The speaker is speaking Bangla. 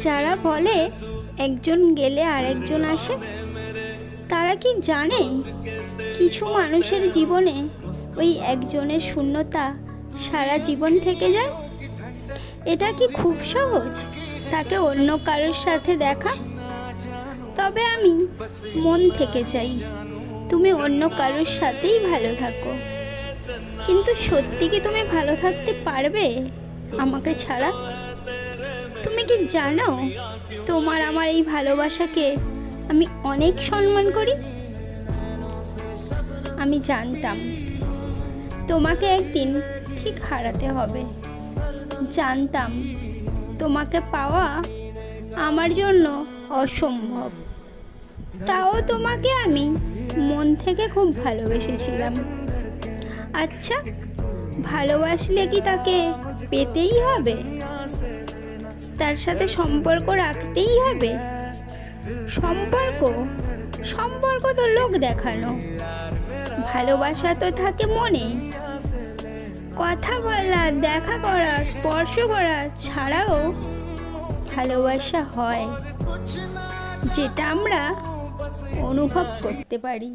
যারা বলে একজন গেলে আরেকজন আসে, তারা কি জানে কিছু মানুষের জীবনে ওই একজনের শূন্যতা সারা জীবন থেকে যায়? এটা কি খুব সহজ তাকে অন্য কারোর সাথে দেখা? তবে আমি মন থেকে চাই তুমি অন্য কারোর সাথেই ভালো থাকো। কিন্তু সত্যি কি তুমি ভালো থাকতে পারবে আমাকে ছাড়া? তুমি কি জানো তোমার আমার এই ভালোবাসাকে আমি অনেক সম্মান করি। আমি জানতাম তোমাকে একদিন ঠিক হারাতে হবে, জানতাম তোমাকে পাওয়া আমার জন্য অসম্ভব। তাও তোমাকে আমি মন থেকে খুব ভালোবেসেছিলাম। আচ্ছা, ভালোবাসলে কি তাকে পেতেই হবে? তার সাথে সম্পর্ক রাখতেই হবে? সম্পর্ক সম্পর্ক তো লোক দেখানো, ভালোবাসা তো থাকে মনে। কথা বলা, দেখা করা, স্পর্শ করা ছাড়াও ভালোবাসা হয়, যেটা আমরা অনুভব করতে পারি।